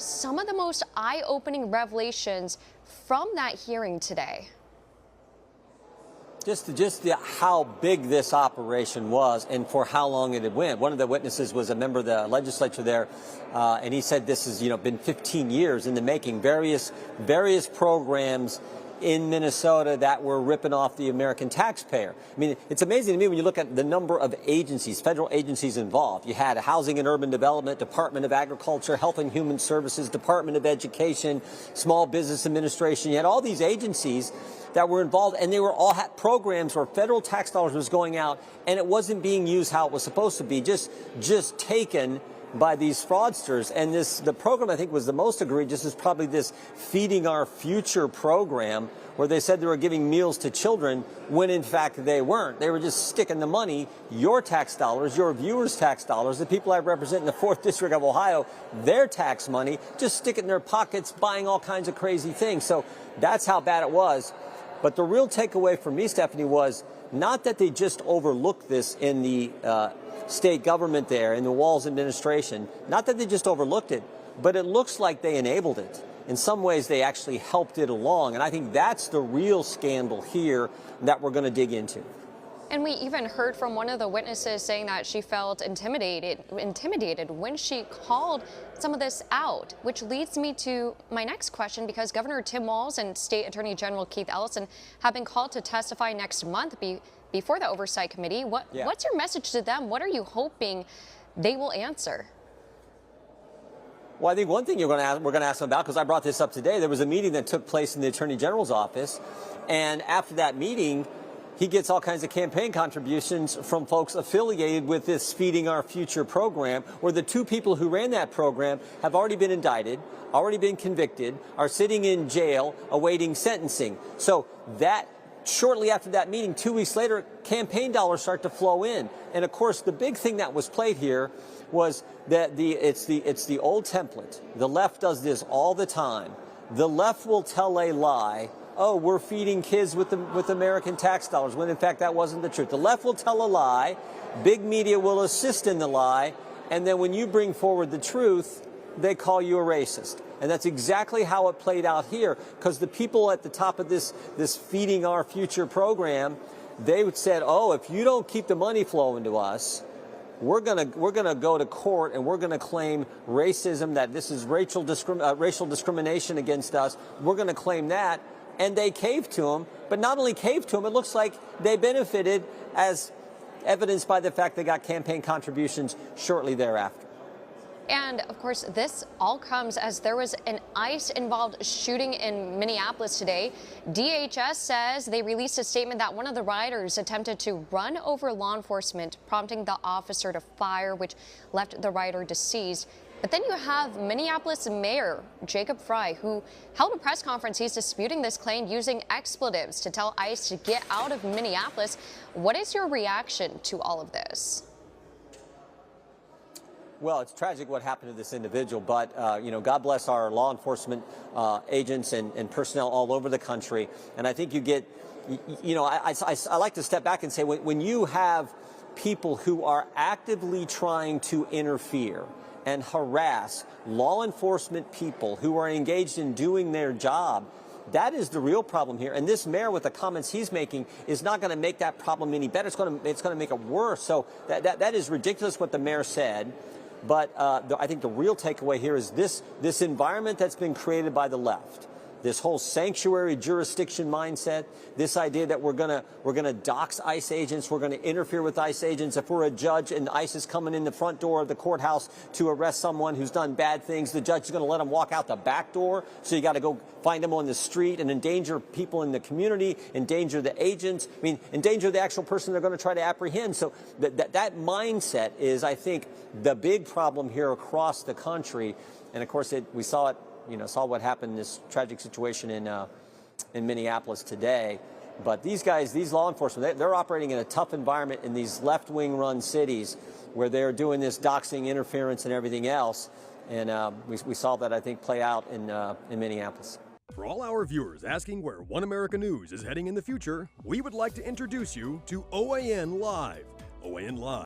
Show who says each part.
Speaker 1: some of the most eye-opening revelations from that hearing today?
Speaker 2: How big this operation was and for how long it had went. One of the witnesses was a member of the legislature there, and he said this has been 15 years in the making. Various programs in Minnesota that were ripping off the American taxpayer. I mean, it's amazing to me when you look at the number of agencies, federal agencies involved. You had Housing and Urban Development, Department of Agriculture, Health and Human Services, Department of Education, Small Business Administration. You had all these agencies that were involved, and they were all had programs where federal tax dollars was going out, and it wasn't being used how it was supposed to be, just taken by these fraudsters. And the program I think was the most egregious is probably this Feeding Our Future program, where they said they were giving meals to children when in fact they weren't. They were just sticking the money, your tax dollars, your viewers' tax dollars, the people I represent in the 4th District of Ohio, their tax money, just stick it in their pockets, buying all kinds of crazy things. So that's how bad it was. But the real takeaway for me, Stephanie, was not that they just overlooked this in the state government there, in the Walz administration, not that they just overlooked it, but it looks like they enabled it. In some ways, they actually helped it along. And I think that's the real scandal here that we're going to dig into.
Speaker 1: And we even heard from one of the witnesses saying that she felt intimidated when she called some of this out, which leads me to my next question, because Governor Tim Walz and State Attorney General Keith Ellison have been called to testify next month before the Oversight Committee. What's your message to them? What are you hoping they will answer?
Speaker 2: Well, I think one thing we're going to ask them about, because I brought this up today, there was a meeting that took place in the Attorney General's office, and after that meeting, he gets all kinds of campaign contributions from folks affiliated with this Feeding Our Future program, where the two people who ran that program have already been indicted, already been convicted, are sitting in jail awaiting sentencing. So that shortly after that meeting, 2 weeks later, campaign dollars start to flow in. And of course, the big thing that was played here was that it's the old template. The left does this all the time. The left will tell a lie. Oh, we're feeding kids with American tax dollars, when in fact that wasn't the truth. The left will tell a lie, big media will assist in the lie, and then when you bring forward the truth, they call you a racist. And that's exactly how it played out here, because the people at the top of this Feeding Our Future program, they said, oh, if you don't keep the money flowing to us, we're gonna go to court and we're gonna claim racism, that this is racial discrimination against us. We're gonna claim that. And they caved to him, but not only caved to him, it looks like they benefited, as evidenced by the fact they got campaign contributions shortly thereafter.
Speaker 1: And of course, this all comes as there was an ICE-involved shooting in Minneapolis today. DHS says they released a statement that one of the rioters attempted to run over law enforcement, prompting the officer to fire, which left the rioter deceased. But then you have Minneapolis Mayor Jacob Frey, who held a press conference. He's disputing this claim, using expletives to tell ICE to get out of Minneapolis. What is your reaction to all of this?
Speaker 2: Well, it's tragic what happened to this individual, but, God bless our law enforcement agents and personnel all over the country. And I think you get, I like to step back and say, when you have people who are actively trying to interfere and harass law enforcement people who are engaged in doing their job, that is the real problem here. And this mayor, with the comments he's making, is not going to make that problem any better. It's going to make it worse. So that is ridiculous what the mayor said. But I think the real takeaway here is this environment that's been created by the left. This whole sanctuary jurisdiction mindset, this idea that we're gonna dox ICE agents, we're gonna interfere with ICE agents. If we're a judge and ICE is coming in the front door of the courthouse to arrest someone who's done bad things, the judge is gonna let them walk out the back door. So you got to go find them on the street and endanger people in the community, endanger the agents. I mean, endanger the actual person they're going to try to apprehend. So that mindset is, I think, the big problem here across the country. And of course, we saw it. Saw what happened in this tragic situation in Minneapolis today. But these guys, these law enforcement, they're operating in a tough environment in these left-wing run cities where they're doing this doxing, interference, and everything else. And we saw that, I think, play out in Minneapolis.
Speaker 3: For all our viewers asking where One America News is heading in the future, we would like to introduce you to OAN Live. OAN Live